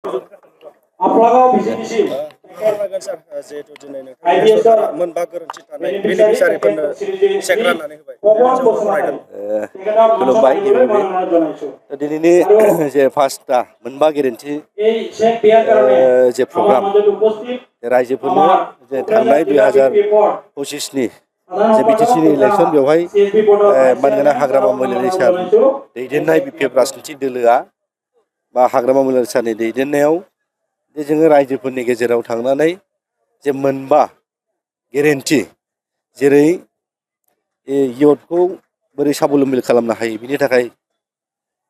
आपलागाव बिजिनिसिम फोरमायगोन सार जिहेतु दिनै नोंथांनि सरकारा मोनबा गोरोन्थि थानाय बेनिफिसियारिफोरनो चेक राननानै होबाय खुलुमबाय गिबियावनो दिनैनि जे फार्स्टआ मोनबा गेरेन्टि जे प्रग्राम रायजोफोरनो जे थांनाय 2025नि जे बिटिसिनि इलेक्सन बेवहाय मानगोनां हाग्रामा महिलारि सार दैदेननाय बिपिएफ राजनिथि दोलोआ बा हाग्रामा महिलारि सारनि दैदेननायाव जे जोङो रायजोफोरनि गेजेराव थांनानै जे मोनबा गेरेन्टि जेरै इयुथखौ बोरै साबलम्बि खालामनो हायो बिनि थाखाय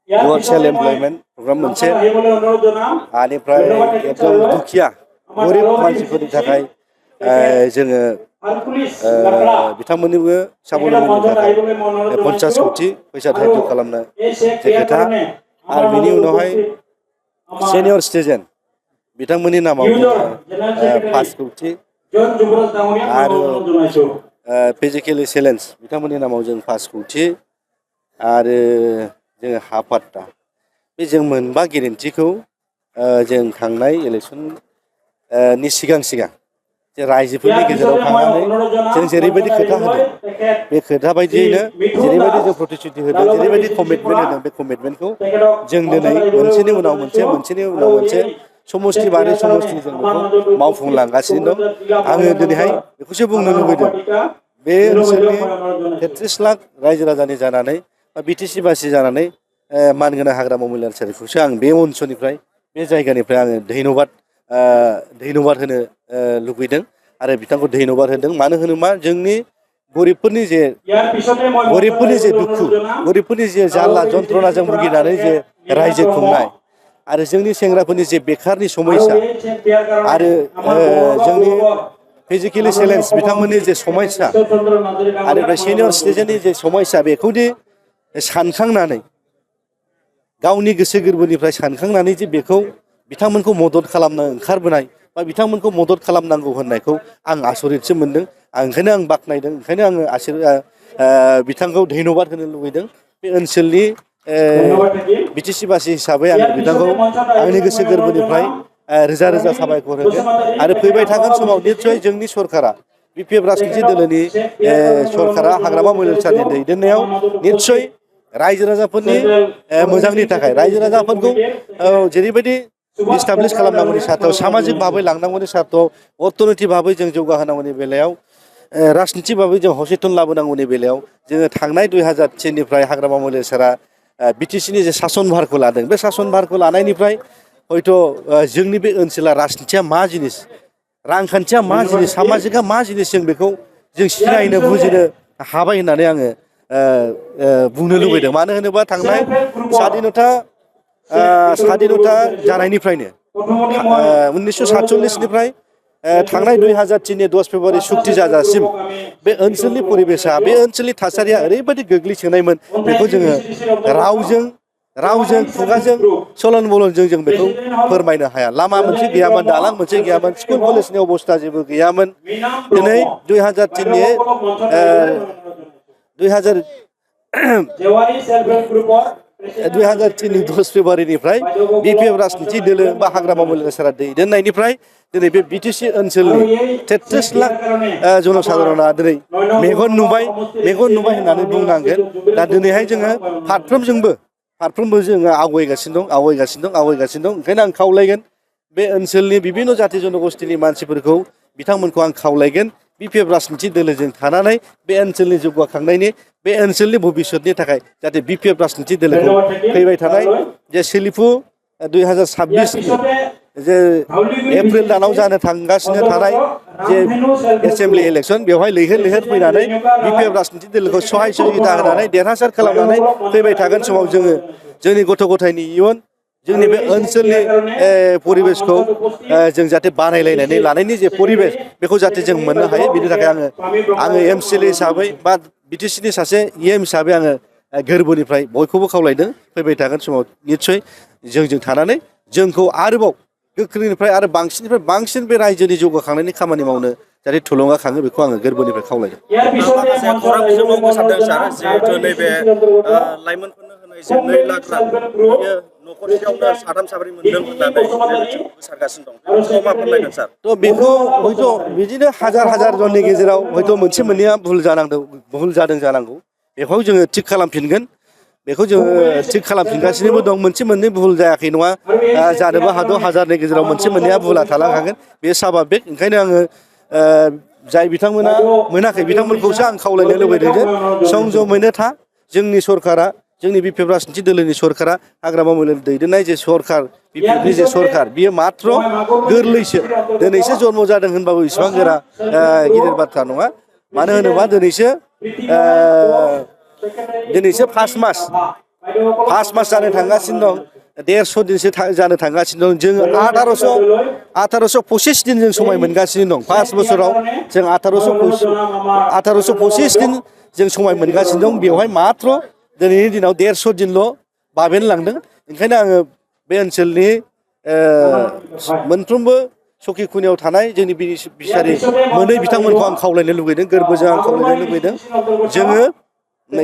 इयुथ सेल्फ एमप्लयमेन्ट प्रग्राम मोनसे आनिफ्राय एकदम दुखिया गरिब मानसिफोरनि थाखाय जोङो बिथांमोननिबो साबलम्बिनि थाखाय 50 कोटि फैसा धार्य खालामनो जे खोथा आरो बिनि उनावहाय सेनियर सिटिजेन बिथांमोननि नामाव 5 कोटि आरो फिजिकेलि चेलेन्ज बिथांमोननि नामाव जों 5 कोटि आरो जोङो हा पाट्टा बे जों मोनबा गेरेन्टिखौ जों थांनाय इलेक्सन नि सिगां जे रायजोफोरनि गेजेराव थांनानै जों जेरैबायदि खोथा होदों बे खोथा बायदियैनो जेरैबायदि जों प्रतिश्रुति होदों जेरैबायदि कमिटमेन्ट होदों बे कमिटमेन्टखौ जों दिनै मोनसेनि उनाव मोनसे समस्ति बारै समस्ति जों बेखौ मावफुंलांगासिनो दं आङो दिनैहाय बेखौसो बुंनो लुबैदों बे ओनसोलनि 33 लाख रायजो राजानि जानानै बा बिटिसि बासि जानानै मानगोनां हाग्रामा महिलारि सारखौसो आं बे ओनसोलनिफ्राय बे जायगानिफ्राय आङो धन्यबाद होनो लुबैदों आरो बिथांखौ धन्यबाद होदों मानो होनोबा जोंनि गरिबफोरनि जे दुखु गरिबफोरनि जे जारला जन्त्रनाजों भुगिनानै जे रायजो खुंनाय आरो जोंनि सेंग्राफोरनि जे बेखारनि समस्या आरो जोंनि फिजिकेलि चेलेन्ज बिथांमोननि जे समस्या आरो सिनियर सिटिजेननि जे समस्या बेखौदि सानखांनानै गावनि गोसो गोरबोनिफ्राय सानखांनानै जे बेखौ बिथांमोनखौ मदद खालामनो ओंखारबोनाय बा बिथांमोनखौ मदद खालामनांगौ होननायखौ आं आसरितसो मोनदों ओंखायनो आं बाख्नायदों ओंखायनो आङो बिथांखौ धन्यबाद होनो लुबैदों बे ओनसोलनि बिटिसि बासि हिसाबै आं बिथांखौ आंनि गोसो गोरबोनिफ्राय रोजा रोजा साबायखर होगोन आरो फैबाय थागोन समाव निस्सय जोंनि सरकारा बिपिएफ राजनिथि दोलोनि सरकारा हाग्रामा महिलारि सारनि दैदेननायाव निस्सय रायजो राजाफोरनि मोजांनि थाखाय रायजो राजाफोरखौ जेरैबायदि इस्टाब्लिश खालामनांगौनि सार्थआव सामाजिक भाबै लांनांगौनि सार्थआव अर्थनैतिक भाबै जों जौगाहोनांगौनि बेलायाव राजनिथि भाबै जों हसेतन लाबोनांगौनि बेलायाव जोङो थांनाय 2003निफ्राय हाग्रामा महिलारि सारा बिटिसिनि जे सासन भारखौ लादों बे सासन भारखौ लानायनिफ्राय हयथ' जोंनि बे ओनसोला राजनिथिया मा जिनिस रांखान्थिया मा जिनिस सामाजिकआ मा जिनिस जों बेखौ जों सिनायनो बुजिनो हाबाय होननानै आङो बुंनो लुबैदों मानो होनोबा थांनाय स्वाधीनता जानायनिफ्रायनो 1947निफ्राय थांनाय 2003नि 10 फेब्रुवारि सुक्ति जाजासिम बे ओनसोलनि परिबेसा बे ओनसोलनि थासारिया ओरैबायदि गोग्लैसोनायमोन बेखौ जोङो रावजों खुगाजों सलन बलनजों जों बेखौ फोरमायनो हाया लामा मोनसे गैयामोन दालां मोनसे गैयामोन स्कुल कलेजनि अबस्था जेबो गैयामोन दिनै 2003नि 10 फेब्रुवारिनिफ्राय बिपिएफ राजनिथि दोलो बा हाग्रामा महिलारि सारा दैदेननायनिफ्राय दिनै बे बिटिसि ओनसोलनि 33 लाख जनसाधारना दिनै मेगन नुबाय होननानै बुंनांगोन दा दिनैहाय जोङो फारफ्रोमबो जोङो आवगायगासिनो दं ओंखायनो आं खावलायगोन बे ओनसोलनि बिभिन्न जाथि जनगोष्ठीनि मानसिफोरखौ बिथांमोनखौ आं खावलायगोन बिपिएफ राजनिथि दोलोजों थानानै बे ओनसोलनि जौगाखांनायनि बे ओनसोलनि भबिष्यतनि थाखाय जाहाथे बिपिएफ राजनिथि दोलोखौ फैबाय थानाय जे सोलिफु 2026नि जे एप्रिल दानाव जानो थांगासिनो थानाय जे एसेम्बलि इलेक्सन बेवहाय लैहोर फैनानै बिपिएफ राजनिथि दोलोखौ सहाय सुबिदा होनानै देरहासार खालामनानै फैबाय थागोन समाव जोङो जोंनि गथ' गथायनि इयुन जोंनि बे ओनसोलनि परिबेसखौ जों जाहाथे बानायलायनानै लानायनि जे परिबेस बेखौ जाहाथे जों मोननो हायो बिनि थाखाय आङो एमसिएलए हिसाबै बा बिटिसिनि सासे इएम हिसाबै आङो गोरबोनिफ्राय बयखौबो खावलायदों फैबाय थागोन समाव निस्सय जोंजों थानानै जोंखौ आरोबाव गोख्रोंनिफ्राय आरो बांसिननिफ्राय बांसिन बे रायजोनि जौगाखांनायनि खामानि मावनो जाहाथे थुलुंगाखाङो बेखौ आङो गोरबोनिफ्राय खावलायदों। माखासे खौरां बिजोङाव गोसारदों सार जिहेतु नैबे लाइमोनफोरनो होनाय जे 2 लाख रां बियो न'खरसेयावनो साथाम साब्रै मोनदों होननानै बेबायदि गोसारगासिनो दं बे समाव मा फोरमायगोन सार? थ' बेखौ हयथ' बिदिनो हाजार जननि गेजेराव हयथ' मोनसे मोननैया भुल जादों जानांगौ बेखौ जोङो थिग खालामफिनगोन बेखौ जोङो थिग खालामफिनगासिनोबो दं मोनसे मोननै भुल जायाखै नङा जानोबो हागौ हाजारनि गेजेराव मोनसे मोननैया भुला थालांखागोन बे स्वाभाबिक ओंखायनो आङो जाय बिथांमोना मोनाखै बिथांमोनखौसो आं खावलायनो लुबैदों जे संजमैनो था जोंनि सरकारा जोंनि बि पि एफ राजनिथि दोलोनि सरकारा हाग्रामा महिलारि दैदेननाय जे सरकार बि पि एफनि जे सरकार बियो माथ्र गोरलैसो दिनैसो जन्म जादों होनबाबो इसिबां गोरा गिदिर बाथ्रा नङा मानो होनोबा दिनैसो फास मास जानो थांगासिनो दं 150 दिनसो जानो थांगासिनो दं जों 1825 दिन जों समाय मोनगासिनो दं 5 बोसोराव जों 1825 दिन जों समाय मोनगासिनो दं बेवहाय माथ्र दिनैनि दिनाव 150 दिनल' बाबेन लांदों ओंखायनो आङो बे ओनसोलनि मोनफ्रोमबो सखि खुनियाव थानाय जोंनि बिसारि मोनै बिथांमोनखौ आं खावलायनो लुबैदों गोरबोजों आं खावलायनो लुबैदों जोङो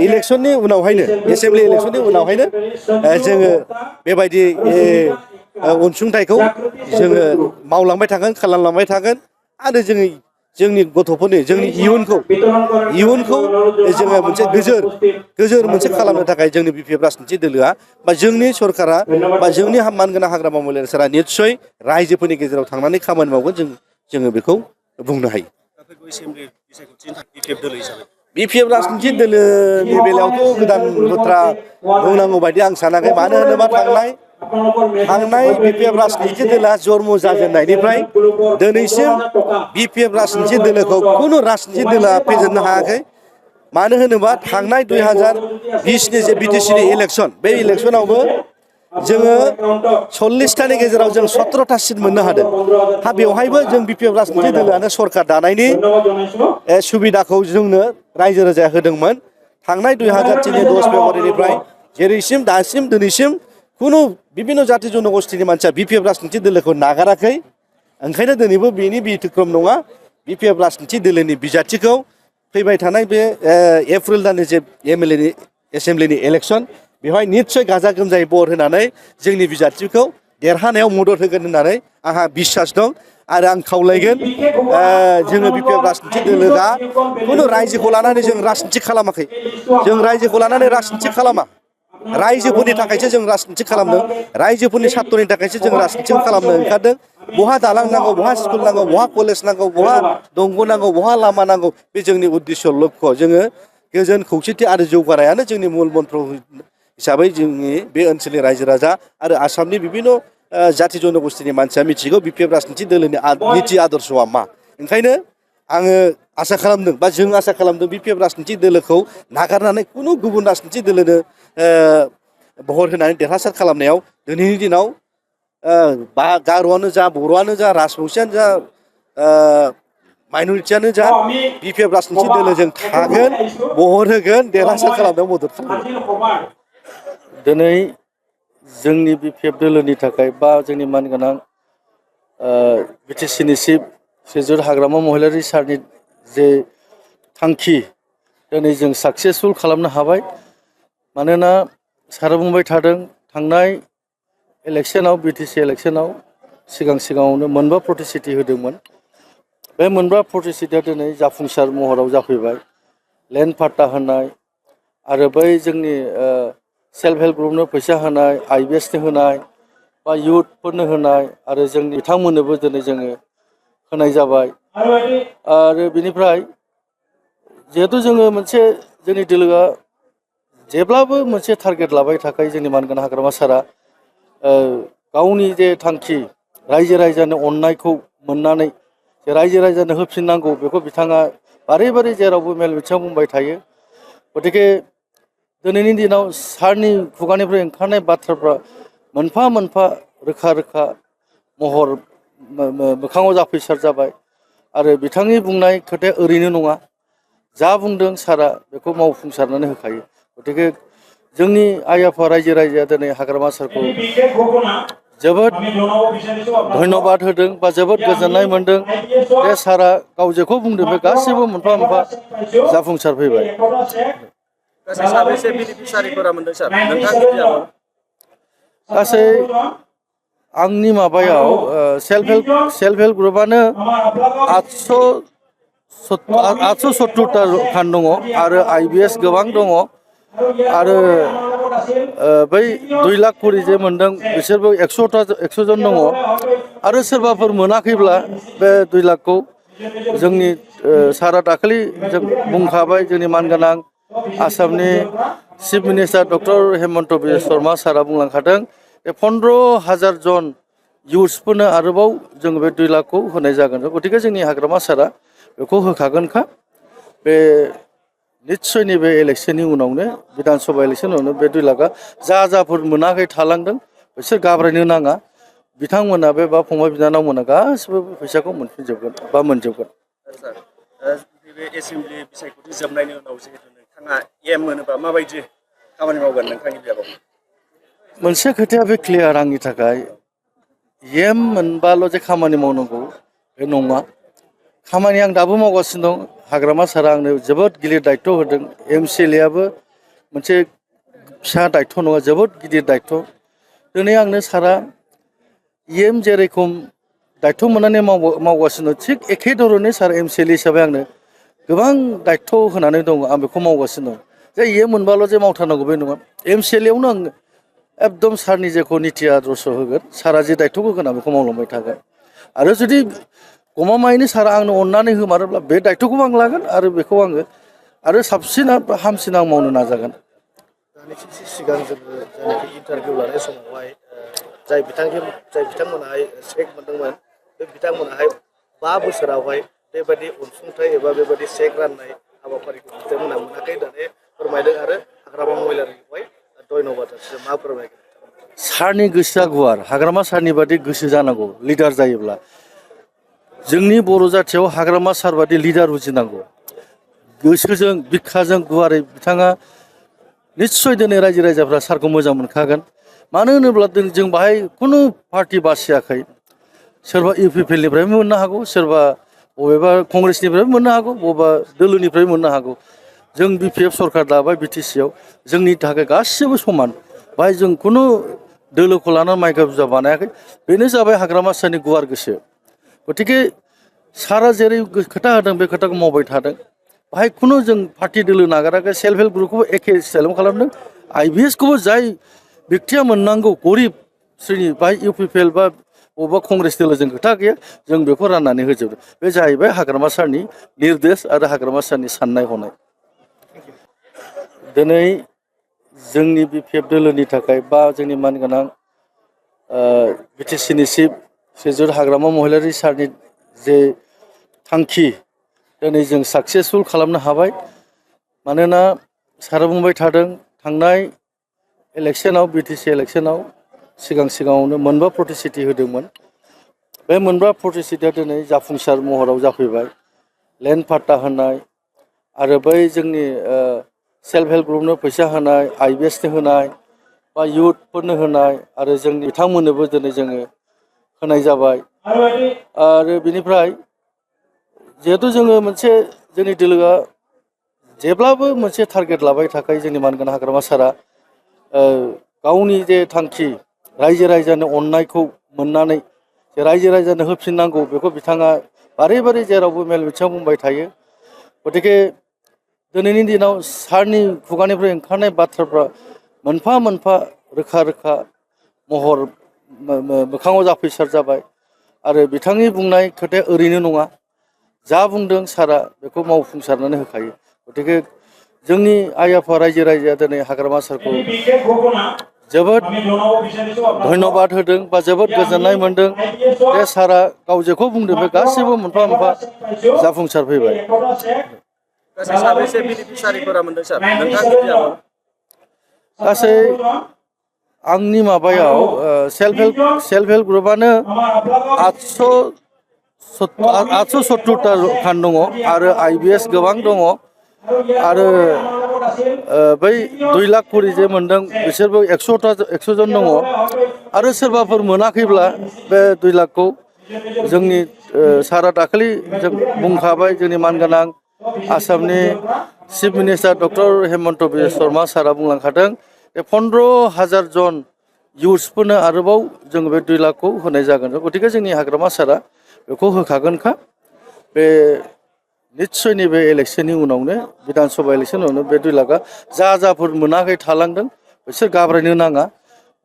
इलेक्सननि उनावहायनो एसेमब्लि इलेक्सननि उनावहायनो जोङो बेबायदि अनसुंथाइखौ जोङो मावलांबाय थागोन खालामलांबाय थागोन आरो जोंनि गथ'फोरनि जोंनि इयुनखौ जोङो मोनसे गोजोर मोनसे खालामनो थाखाय जोंनि बि पि एफ राजनिथि दोलोआ बा जोंनि सरकारा बा जोंनि मानगोनां हाग्रामा महिलारि सारा निस्सय रायजोफोरनि गेजेराव थांनानै खामानि मावगोन जोङो बेखौ बुंनो हायो बि पि एफ राजनिथि दोलोनि बेलायावथ' गोदान बाथ्रा बुंनांगौ बायदि आं सानाखै मानो होनोबा थांनाय बि पि एफ राजनिथि दोलोआ जन्म जाजेननायनिफ्राय दिनैसिम बि पि एफ राजनिथि दोलोखौ खुनु राजनिथि दोलोआ फेजेननो हायाखै मानो होनोबा थांनाय 2020नि जे बि टि सिनि इलेक्सन बे इलेक्सनावबो जोङो 40थानि गेजेराव जों 17था सिट मोननो हादों बेवहायबो जों बि पि एफ राजनिथि दोलोआनो सरकार दानायनि सुबिदाखौ जोंनो रायजो राजाया होदोंमोन थांनाय 2003नि 10 फेब्रुवारिनिफ्राय जेरैसिम दासिम दिनैसिम खुनु बिभिन्न जाति जनगोष्ठीनि मानसिया बि पि एफ राजनिथि दोलोखौ नागाराखै ओंखायनो दिनैबो बेनि बिथिक्रम नङा बि पि एफ राजनिथि दोलोनि बिजाथिखौ फैबाय थानाय बे एप्रिल दाननि जे एसेमब्लिनि इलेक्सन बेवहाय निस्सय गाजा गोमजायै भट होनानै जोंनि बिजाथिखौ देरहानायाव मदद होगोन होननानै आंहा बिसास दं आरो आं खावलायगोन जोङो बि पि एफ राजनिथि दोलोआ खुनु रायजोखौ लानानै जों राजनिथि खालामाखै जों रायजोखौ लानानै राजनिथि खालामा रायजोफोरनि थाखायसो जों राजनिथि खालामदों रायजोफोरनि सार्टनि थाखायसो जों राजनिथिखौ खालामनो ओंखारदों बहा दालां नांगौ बहा स्कुल नांगौ बहा कलेज नांगौ बहा दंग' नांगौ बहा लामा नांगौ बे जोंनि उद्देश्य लक्ष्य जोङो गोजोन खौसेथि आरो जौगानायानो जोंनि मुल मन्त्र हिसाबै जोंनि बे ओनसोलनि रायजो राजा आरो आसामनि बिभिन्न जाति जनगोष्ठीनि मानसिया मिथिगौ बि पि एफ राजनिथि दोलोनि निति आदर्शआ मा ओंखायनो आङो आसा खालामदों बा जों आसा खालामदों बि पि एफ राजनिथि दोलोखौ नागारनानै खुनु गुबुन राजनिथि दोलोनो भट होनानै देरहासार खालामनायाव दिनैनि दिनाव गार'आनो जा बर'आनो जा राजबंसियानो जा माइन'रिटियानो जा बि पि एफ राजनिथि दोलोजों थागोन भट होगोन देरहासार खालामनायाव मदद खालामगोन दिनै जोंनि बि पि एफ दोलोनि थाखाय बा जोंनि मानगोनां बि टि सिनि चिफ श्रीजुत हाग्रामा महिलारि सारनि जे थांखि दिनै जों साक्सेसफुल खालामनो हाबाय मानोना सारा बुंबाय थादों थांनाय इलेक्सनाव बि टि सि इलेक्सनाव सिगाङावनो मोनबा प्रतिश्रुति होदोंमोन बे मोनबा प्रतिश्रुतिया दिनै जाफुंसार महराव जाफैबाय लेन्ड पाट्टा होनाय आरो बै जोंनि सेल्फ हेल्प ग्रुपनो फैसा होनाय IBSनो होनाय बा इयुथफोरनो होनाय आरो जोंनि बिथांमोननोबो दिनै जोङो होनाय जाबाय आरो बिनिफ्राय जिहेतु जोङो मोनसे जोंनि दोलोआ जेब्लाबो मोनसे टारगेट लाबाय थाखायो जोंनि मानगोनां हाग्रामा सारा गावनि जे थांखि रायजो राजानि अननायखौ मोननानै जे रायजो राजानो होफिननांगौ बेखौ बिथाङा बारे बारे जेरावबो मेल मिथिङाव बुंबाय थायो गतिके दिनैनि दिनाव सारनि खुगानिफ्राय ओंखारनाय बाथ्राफ्रा मोनफा मोनफा रोखा रोखा महर मोखाङाव जाफैसार जाबाय आरो बिथांनि बुंनाय खोथाया ओरैनो नङा जा बुंदों सारा बेखौ मावफुंसारनानै होखायो गतिके जोंनि आइ आफा रायजो राजाया दिनै हाग्रामा सारखौ जोबोद धन्यबाद होदों बा जोबोद गोजोननाय मोनदों बे सारा गाव जेखौ बुंदों बे गासैबो मोनफा मोनफा जाफुंसार फैबाय गासै साबेसे बेनिफिसारिफोरा मोनदों सार नोंथांनि गियानाव गासै आंनि माबायाव सेल्फ हेल्प ग्रुपआनो 870टा खान दङ आरो IBS गोबां दङ आरो बै 2 लाख करि जे मोनदों बिसोरबो 100 जन दङ आरो सोरबाफोर मोनाखैब्ला बे 2 लाखखौ जोंनि सारा दाखालि जों बुंखाबाय जोंनि मानगोनां आसामनि chief minister doctor Hemant Biswa Sharma सारा बुंलांखादों 15,000 जन इउथ्सफोरनो आरोबाव जों बे 2 लाखखौ होनाय जागोन गतिके जोंनि हाग्रामा सारा बेखौ होखागोनखा बे निश्चय नैबे इलेक्शननि उनावनो बिधान सभा इलेक्शननि बे 2 लाखआ जाफोर मोनाखै थालांदों बिसोर गाब्रायनो नाङा बिथांमोना बे बा फंबाय बिनानावमोना गासिबो फैसाखौ मोनफिनजोबगोन बा मोनजोबगोन। बे एसेम्बलि बिसायख'थि जोबनायनि उनाव जिहेतु नोंथाङा एम मोनोबा माबायदि खामानि मावगोन नोंथांनि बियाबाव? मोनसे खोथाया बे क्लियार आंनि थाखाय एम मोनबाल' जे खामानि मावनांगौ बे नङा खामानि आं दाबो मावगासिनो दं हाग्रामा सारा आंनो जोबोद गिलिर दायित्व होदों MCLAआबो मोनसे फिसा दायित्व नङा जोबोद गिदिर दायित्व दिनै आंनो सारा एम जेरखम दायित्व मोननानै मावगासिनो थिग एखे धरनै सार MCLA हिसाबै आंनो गोबां दायित्व होनानै दङ आं बेखौ मावगासिनो दं जे एम मोनबाल' जे मावथारनांगौ बे नङा MCLAआवनो आं एकदम सारनि जेखौ निति आदर्श होगोन सारा जे दायित्वखौ होगोन आं बेखौ मावलांबाय थागोन आरो जुदि गमामायैनो सारा आंनो अननानै होमारोब्ला बे दायित्वखौबो आं लागोन आरो बेखौ आङो आरो साबसिन हामसिन आं मावनो नाजागोन। दानिसो सिगां जोङो जायनाखि इन्टारभिउ लानाय समावहाय जाय बिथांमोनाहाय चेक मोनदोंमोन बे बिथांमोनाहाय 5 बोसोरावहाय बेबायदि अनसुंथाइ एबा बेबायदि चेक राननाय हाबाफारिखौ बिथांमोना मोनाखै होननानै फोरमायदों आरो हाग्रामा महिलारिखौहाय धन्यबाद मा फोरमायगोन? सारनि गोसोआ गुवार हाग्रामा सारनि बादि गोसो जानांगौ लिडार जायोब्ला जोंनि बर' जाथियाव हाग्रामा सार बादि लिडार उजिनांगौ गोसोजों बिखाजों गुवारै बिथाङा निश्चय दिनै रायजो राजाफ्रा सारखौ मोजां मोनखागोन मानो होनोब्ला जों बाहाय खुनु पार्टि बासियाखै सोरबा UPPनिफ्रायबो मोननो हागौ सोरबा बबेबा कंग्रेसनिफ्रायबो मोननो हागौ बबेबा दोलोनिफ्रायबो मोननो हागौ जों BPF सरकार दाबाय BTCआव जोंनि थाखाय गासिबो समान बाहाय जों खुनु दोलोखौ लानानै माइका बुजा बानायाखै बेनो जाबाय हाग्रामा सारनि गुवार गोसो गतिके सारा जेरै खोथा होदों बे खोथाखौ मावबाय थादों बाहाय खुनु जों पार्टि दोलो नागाराखै सेल्फ हेल्प ग्रुपखौबो एखे स्टाइलावनो खालामदों IBSखौबो जाय बेक्तिया मोननांगौ गरिब श्रेणी बाहाय UPPL बा बबेबा कंग्रेस दोलोजों खोथा गैया जों बेखौ राननानै होजोबदों बे जाहैबाय हाग्रामा सारनि निर्देश आरो हाग्रामा सारनि साननाय हनाय। दिनै जोंनि BPF दोलोनि थाखाय बा जोंनि मानगोनां BTCनि चिफ श्रीजुत हाग्रामा महिलारि सारनि जे थांखि दिनै जों साक्सेसफुल खालामनो हाबाय मानोना सारा बुंबाय थादों थांनाय इलेक्शनाव BTC इलेक्शनाव सिगाङावनो 4 प्रतिश्रुति होदोंमोन बे 4 प्रतिश्रुतिया दिनै जाफुंसार महराव जाफैबाय लेन्ड पाट्टा होनाय आरो बै जोंनि सेल्फ हेल्प ग्रुपनो फैसा होनाय IBSनो होनाय बा इयुथफोरनो होनाय आरो जोंनि बिथांमोननोबो दिनै जोङो होनाय जाबाय आरो बिनिफ्राय जिहेतु जोङो मोनसे जोंनि दोलोआ जेब्लाबो मोनसे टारगेट लाबाय थाखायो जोंनि मानगोनां हाग्रामा सारा गावनि जे थांखि रायजो राजानो अननायखौ मोननानै जे रायजो राजानो होफिननांगौ बेखौ बिथाङा बारे बारे जेरावबो मेल मिथिङाव बुंबाय थायो गतिके दिनैनि दिनाव सारनि खुगानिफ्राय ओंखारनाय बाथ्राफ्रा मोनफा मोनफा रोखा रोखा महर मोखाङाव जाफैसार जाबाय आरो बिथांनि बुंनाय खोथाया ओरैनो नङा जा बुंदों सारा बेखौ मावफुंसारनानै होखायो गतिके जोंनि आइ आफा रायजो राजाया दिनै हाग्रामा सारखौ जोबोद धन्यबाद होदों बा जोबोद गोजोननाय मोनदों बे सारा गाव जेखौ बुंदों बे गासैबो मोनफा मोनफा जाफुंसार फैबाय। गासै साबैसे बेनिफिसारिफोरा मोनदों सार नोंथांनि बियाबाव? गासै आंनि माबायाव सेल्फ हेल्प ग्रुपआनो 870टा खान दङ आरो IBS गोबां दङ आरो बै 2 लाख करि जे मोनदों बिसोरबो 100 जन दङ आरो सोरबाफोर मोनाखैब्ला बे 2 लाखखौ जोंनि सारा दाखालि जों बुंखाबाय जोंनि मानगोनां आसामनि chief minister doctor Hemant Biswa Sharma सारा बुंलांखादों 15,000 जन इयुथ्सफोरनो आरोबाव जों बे 2 लाखखौ होनाय जागोन गतिके जोंनि हाग्रामा सारा बेखौ होखागोनखा बे निस्सय नैबे इलेक्सननि उनावनो बिधान सभा इलेक्सननि उनावनो बे 2 लाखआ जाफोर मोनाखै थालांदों बिसोर गाब्रायनो नाङा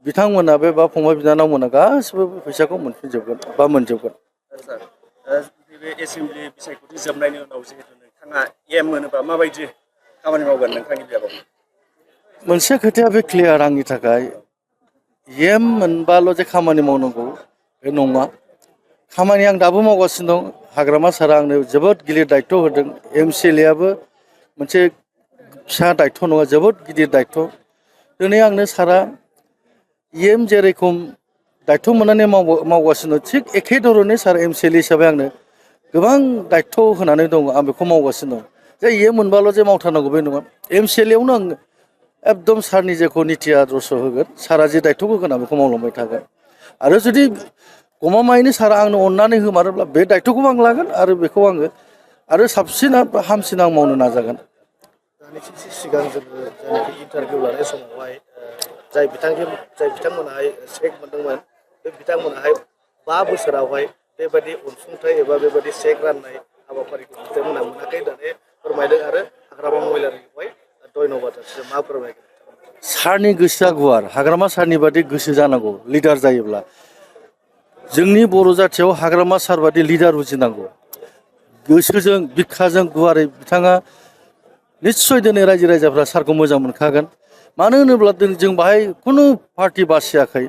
बिथांमोना बे बा फंबाय बिनानावमोना गासिबो फैसाखौ मोनफिनजोबगोन बा मोनजोबगोन। सार बे एसेमब्लि बिसायख'थि जोबनायनि उनाव जिहेतु नोंथाङा एम मोनोबा माबायदि खामानि मावगोन नोंथांनि बियाबाव? मोनसे खोथाया बे क्लियार आंनि थाखाय एम मोनबाल' जे खामानि मावनांगौ बे नङा खामानि आं दाबो मावगासिनो दं हाग्रामा सारा आंनो जोबोद गिलिर दायित्व होदों MCLAआबो मोनसे फिसा दायित्व नङा जोबोद गिदिर दायित्व दिनै आंनो सारा एम जेरेखम दायित्व मोननानै मावगासिनो थिग एखे धरनै सार MCLA हिसाबै आंनो गोबां दायित्व होनानै दं आं बेखौ मावगासिनो दं जे एम मोनबाल' जे मावथारनांगौ बे नङा MCLAआवनो आं एकदम सारनि जेखौ निति आदर्श होगोन सारा जे दायित्व होगोन आं बेखौ मावलांबाय थागोन आरो जुदि गमामायैनो सारा आंनो अननानै होमारोब्ला बे दायित्वखौबो आं लागोन आरो बेखौ आङो आरो साबसिन हामसिन आं मावनो नाजागोन। दानिसो सिगां जोङो जायनाखि इन्टारभिउ लानाय समावहाय जाय बिथांमोनाहाय चेक मोनदोंमोन बे बिथांमोनाहाय 5 बोसोरावहाय बेबायदि अनसुंथाइ एबा बेबायदि चेक राननाय हाबाफारिखौ बिथांमोना मोनाखै होननानै फोरमायदों आरो हाग्रामा महिलारिखौहाय धन्यबाद मा फोरमायगोन? सारनि गोसोआ गुवार हाग्रामा सारनि बादि गोसो जानांगौ लिडार जायोब्ला जोंनि बर' जाथियाव हाग्रामा सार बादि लिडार उजिनांगौ गोसोजों बिखाजों गुवारै बिथाङा निस्सय दिनै रायजो राजाफ्रा सारखौ मोजां मोनखागोन मानो होनोब्ला जों बाहाय खुनु पार्टि बासियाखै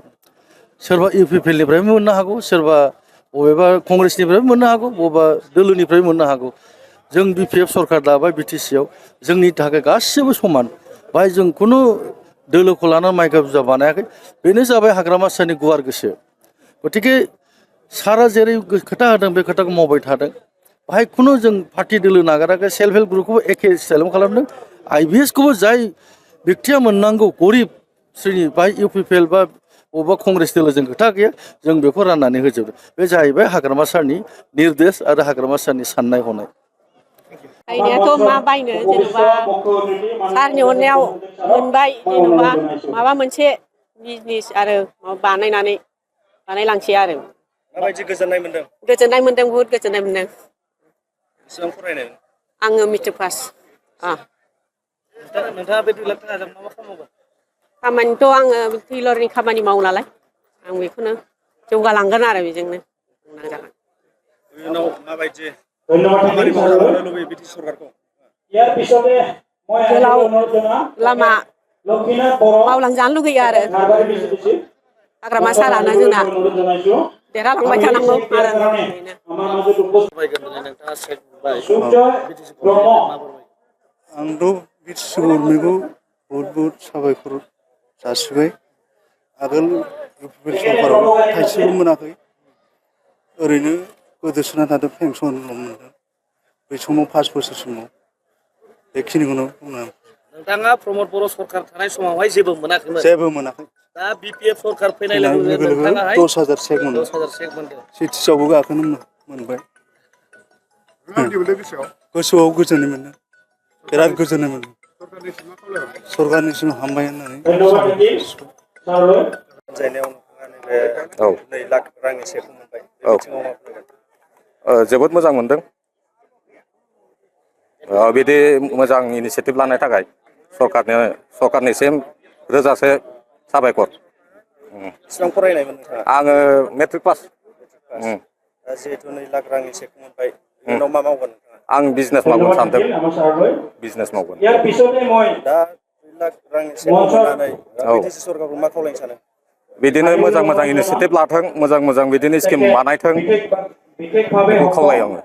सोरबा UPPनिफ्रायबो मोननो हागौ सोरबा बबेबा कंग्रेसनिफ्रायबो मोननो हागौ बबेबा दोलोनिफ्रायबो मोननो हागौ जों BPF सरकार दाबाय BTCआव जोंनि थाखाय गासिबो समान बाहाय जों खुनु दोलोखौ लानानै माइका बुजा बानायाखै बेनो जाबाय हाग्रामा सारनि गुवार गोसो गतिके सारा जेरै खोथा होदों बे खोथाखौ मावबाय थादों बाहाय खुनु जों पार्टि दोलो नागाराखै सेल्फ हेल्प ग्रुपखौबो एखे स्टाइलावनो खालामदों IBSखौबो जाय बेक्तिया मोननांगौ गरिब श्रेणी बाहाय UPPL बा बबेबा कंग्रेस दोलोजों खोथा गैया जों बेखौ राननानै होजोबदों बे जाहैबाय हाग्रामा सारनि निर्देश आरो हाग्रामा सारनि साननाय हनाय। बायनायाथ' मा बायनो जेनेबा सारनि अननायाव मोनबाय जेनेबा माबा मोनसे बिजनेस आरो बानायलांसै आरो माबायदि गोजोननाय मोन्दों? गोजोननाय मोन्दों बुहुद गोजोननाय मोन्दों। बेसेबां फरायनाय? आङो मेट्रिक पास। नोंथाङा बे 2 लाख थाखाजों मा खालामगोन? खामानिथ' आङो टेलरनि खामानि मावो नालाय आं बेखौनो जौगालांगोन आरो बेजोंनो नाजागोन। इयुनाव माबायदि खामानि मावजाबावनो लुबैयो BTC सरकारखौ? गोलाव लामा मावलांजानो लुगैयो आरो हाग्रामा सारानो जोंना देरहालांबाय थानांगौ आरो आंथ' BTC गभर्नमेन्टखौ बहुद साबायखर जासिबाय आगोल UPPL सरकाराव थाइसेबो मोनाखै ओरैनो गोदोसोना थादों पेन्सनल' मोनदों बै समाव 5 बोसोर समाव बेखिनिखौनो बुंनो नोंथाङा प्रमद बर' सरकार थानाय समावहाय जेबो मोनाखैमोन? जेबो मोनाखै। दा BPF सरकार फैनाय लोगो लोगो नोंथाङाहाय 10,000 चेक मोनदों। 10,000 चेक मोनदों। CTCआवबो गाखोनो मोनबाय। गोसोआव गोजोननाय मोन्दों बिराद गोजोननाय मोन्दों सरकारनिसिम हामबाय होननानै जायनायाव नोंथाङा नैबे 2 लाख रांनि चेकखौ मोनबाय बे बिथिङाव मा बुंगोन? जोबोद मोजां मोनदों बिदि मोजां इनिसियेटिभ लानाय थाखाय सरकारनिसिम रोजासे साबायखर। बेसेबां फरायनायमोन नोंथाङा? आङो मेट्रिक पास। दा जिहेतु 2 लाख रांनि चेकखौ मोनबाय इयुनाव मा मावगोन नोंथाङा? आं बिजनेस मावगोन सानदों बिजनेस मावगोन। दा 2 लाख रांनि चेकखौ मोननानै BTC सरकारखौ मा खावलायनो सानो? बिदिनो मोजां इनिसियेटिभ लाथों मोजां बिदिनो स्किम बानायथों बेखौ खावलायो आङो।